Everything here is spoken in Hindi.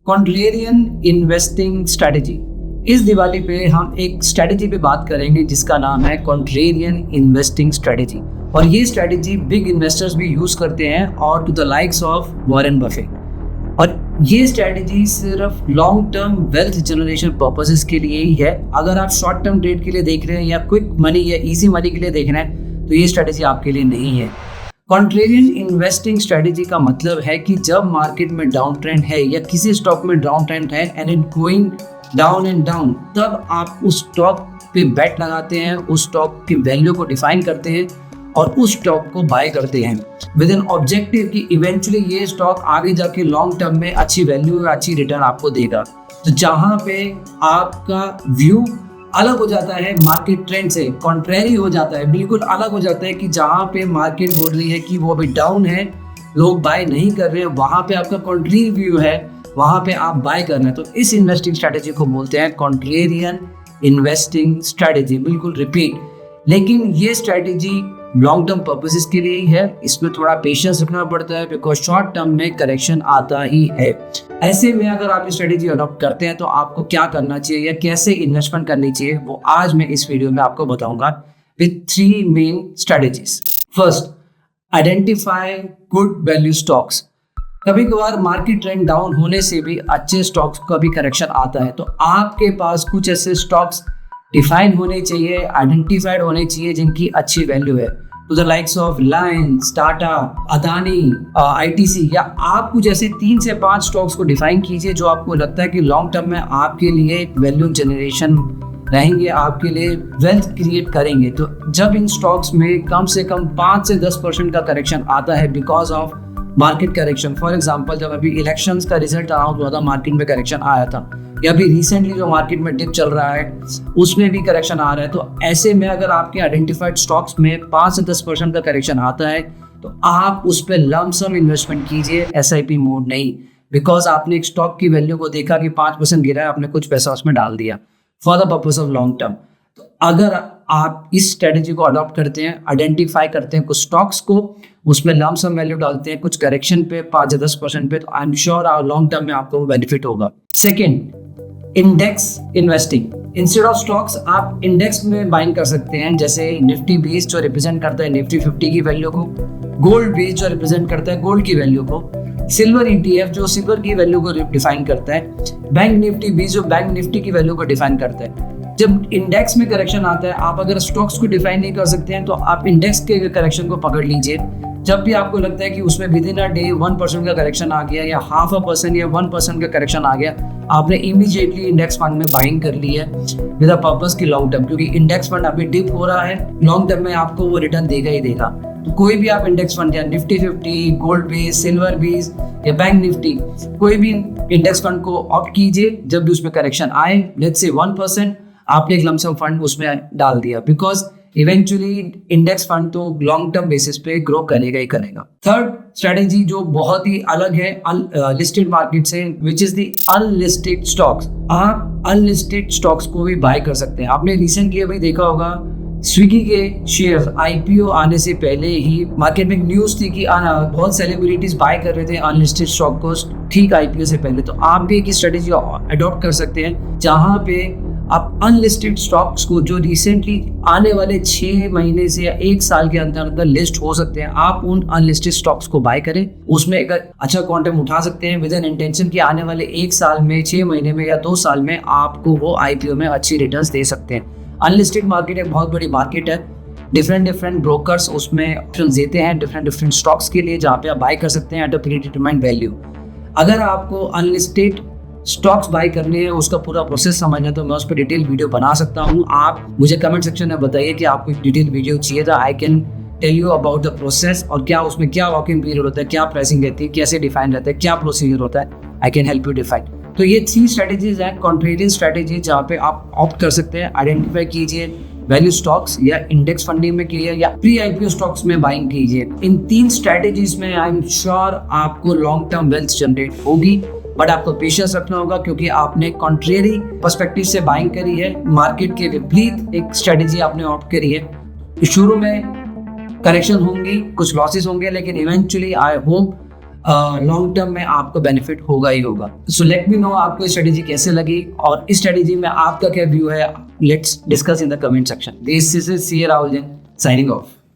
Contrarian investing strategy. इस दिवाली पे हम एक स्ट्रेटेजी पे बात करेंगे जिसका नाम है कॉन्ट्रेरियन इन्वेस्टिंग स्ट्रेटेजी। और ये स्ट्रेटेजी बिग इन्वेस्टर्स भी यूज करते हैं और to the likes of Warren Buffett. और ये स्ट्रेटेजी सिर्फ long term wealth generation purposes के लिए ही है। अगर आप शॉर्ट टर्म ट्रेड के लिए देख रहे हैं या क्विक मनी या इजी मनी के लिए देख रहे हैं तो ये स्ट्रेटेजी आपके लिए नहीं है। कॉन्ट्रेरियन इन्वेस्टिंग स्ट्रेटेजी का मतलब है कि जब मार्केट में डाउन ट्रेंड है या किसी स्टॉक में डाउन ट्रेंड है and it going down and down, तब आप उस स्टॉक पे बेट लगाते हैं, उस स्टॉक की वैल्यू को डिफाइन करते हैं और उस स्टॉक को बाय करते हैं विद एन ऑब्जेक्टिव कि इवेंचुअली ये स्टॉक आगे जाके लॉन्ग टर्म में अच्छी वैल्यू या अच्छी रिटर्न आपको देगा। तो जहां पे आपका व्यू अलग हो जाता है मार्केट ट्रेंड से, कॉन्ट्रेरी हो जाता है, बिल्कुल अलग हो जाता है कि जहां पे मार्केट बोल रही है कि वो अभी डाउन है, लोग बाय नहीं कर रहे हैं, वहां पे आपका कॉन्ट्रेरी व्यू है, वहां पे आप बाय कर रहे हैं। तो इस इन्वेस्टिंग स्ट्रेटेजी को बोलते हैं कॉन्ट्रेरियन इन्वेस्टिंग स्ट्रेटेजी। बिल्कुल रिपीट, लेकिन ये स्ट्रेटेजी लॉन्ग टर्म पर्पसेस के लिए ही है। इसमें थोड़ा पेशेंस रखना पड़ता है बिकॉज शॉर्ट टर्म में करेक्शन आता ही है। ऐसे में अगर आप ये स्ट्रेटेजी अडॉप्ट करते हैं तो आपको क्या करना चाहिए या कैसे इन्वेस्टमेंट करनी चाहिए वो आज मैं इस वीडियो में आपको बताऊंगा with 3 main strategies. First, identify good value stocks. कभी कभार मार्केट ट्रेंड डाउन होने से भी अच्छे स्टॉक्स का भी करेक्शन आता है, तो आपके पास कुछ ऐसे स्टॉक्स डिफाइन होने चाहिए, आइडेंटिफाइड होने चाहिए जिनकी अच्छी वैल्यू है, to the likes of Reliance, Tata, Adani, ITC. या आप कुछ ऐसे 3 से 5 स्टॉक्स को डिफाइन कीजिए जो आपको लगता है कि लॉन्ग टर्म में आपके लिए वैल्यू जनरेशन रहेंगे, आपके लिए वेल्थ क्रिएट करेंगे। तो जब इन स्टॉक्स में कम से कम 5 से 10% का करेक्शन आता है because of market correction, for example जब अभी इलेक्शंस का रिजल्ट अनाउंस हुआ था, मार्केट में करेक्शन आया था, या अभी रिसेंटली जो मार्केट में डिप चल रहा है उसमें भी करेक्शन आ रहा है। तो ऐसे में अगर आपके आइडेंटिफाइड स्टॉक्स में 5 से 10% का करेक्शन आता है तो आप उस पर लंप सम इन्वेस्टमेंट कीजिए, SIP मोड नहीं। बिकॉज आपने एक स्टॉक की वैल्यू को देखा कि 5% गिरा है, आपने कुछ पैसा उसमें डाल दिया for the purpose of long term. तो अगर आप इस स्ट्रेटेजी को अडॉप्ट करते हैं, आइडेंटिफाई करते हैं कुछ स्टॉक्स को, उसमें लंप सम वैल्यू डालते हैं कुछ करेक्शन पे 5 या 10% पे, तो I am sure long term में आपको बेनिफिट होगा। Second, index investing. Instead of stocks आप इंडेक्स में बाइंग कर सकते हैं, जैसे निफ्टी 20 जो रिप्रेजेंट करता है निफ्टी 50 की वैल्यू को, गोल्ड 20 जो रिप्रेजेंट करता है गोल्ड की वैल्यू को, सिल्वर ETF जो सिल्वर की वैल्यू को डिफाइन करता है, बैंक निफ्टी 20 जो बैंक निफ्टी की वैल्यू को डिफाइन करता है। जब इंडेक्स में करेक्शन आता है, आप अगर स्टॉक्स को डिफाइन नहीं कर सकते हैं तो आप इंडेक्स के करेक्शन को पकड़ लीजिए। जब भी आपको लगता है कि उसमें विद इन अ डे 1% का करेक्शन आ गया या 0.5% या 1% का करेक्शन आ गया, आपने इमीडिएटली इंडेक्स फंड में बाइंग कर ली है विद अ पर्पस की लॉन्ग टर्म, क्योंकि इंडेक्स फंड अभी डिप हो रहा है, लॉन्ग टर्म में आपको वो रिटर्न देगा ही देगा। तो कोई भी आप इंडेक्स फंड या निफ्टी 50, गोल्ड 20, सिल्वर 20 या बैंक निफ्टी, कोई भी इंडेक्स फंड को ऑप्ट कीजिए। जब भी उसमें करेक्शन आए, लेट्स से 1%, आपने एक लंप सम फंड उसमें डाल दिया, बिकॉज इवेंचुअली इंडेक्स फंड तो लॉन्ग टर्म बेसिस पे ग्रो करेगा ही करेगा। थर्ड स्ट्रेटेजी जो बहुत ही अलग है लिस्टेड मार्केट से, which is the unlisted stocks. आप अनलिस्टेड स्टॉक्स को भी बाय कर सकते हैं। आपने रिसेंटली अभी देखा होगा स्विगी के शेयर IPO आने से पहले ही मार्केट में न्यूज थी कि बहुत सेलिब्रिटीज बाय कर रहे थे अनलिस्टेड स्टॉक को ठीक IPO से पहले। तो आप भी एक स्ट्रेटेजी अडॉप्ट कर सकते हैं जहां पे आप अनलिस्टेड स्टॉक्स को जो रिसेंटली आने वाले 6 महीने से या 1 साल के अंदर अंदर लिस्ट हो सकते हैं, आप उन अनलिस्टेड स्टॉक्स को बाय करें, उसमें एक अच्छा क्वांटम उठा सकते हैं विद एन इंटेंशन कि आने वाले 1 साल में, 6 महीने में या 2 साल में आपको वो IPO में अच्छी रिटर्न्स दे सकते हैं। अनलिस्टेड मार्केट एक बहुत बड़ी मार्केट है, डिफरेंट ब्रोकर्स उसमें ऑप्शन देते हैं डिफरेंट स्टॉक्स के लिए, जहाँ पे आप बाय कर सकते हैं at a pre determined value. अगर आपको अनलिस्टेड स्टॉक्स बाय करने हैं, उसका पूरा प्रोसेस समझना है, तो मैं उस पर डिटेल वीडियो बना सकता हूँ। आप मुझे कमेंट सेक्शन में बताइए कि आपको एक डिटेल वीडियो चाहिए था। I can tell you about the process और क्या उसमें क्या वॉकिंग पीरियड होता है, क्या प्राइसिंग रहती है, कैसे डिफाइन रहता है, क्या प्रोसीजर होता है। I can help you define. तो ये 3 स्ट्रेटेजीज हैं कॉन्ट्रेरियन स्ट्रेटेजी, जहाँ पे आप ऑप्ट कर सकते हैं। आइडेंटिफाई कीजिए वैल्यू स्टॉक्स या इंडेक्स फंडिंग में कीजिए या प्री IPO स्टॉक्स में बाइंग कीजिए। इन 3 स्ट्रेटेजीज में आई एम श्योर आपको लॉन्ग टर्म वेल्थ जनरेट होगी, बट आपको पेशेंस रखना होगा क्योंकि आपने कॉन्ट्रेरी पर्सपेक्टिव से बाइंग करी है, मार्केट के विपरीत एक स्ट्रेटेजी आपने ऑप्ट करी है। शुरू में करेक्शन होंगी, कुछ लॉसेस होंगे, लेकिन eventually I hope long term में आपको बेनिफिट होगा ही होगा। सो लेट मी नो आपको स्ट्रेटेजी कैसे लगी और इस स्ट्रेटेजी में आपका क्या व्यू है। Let's discuss in the comment section. This is C Rahul Jain signing of.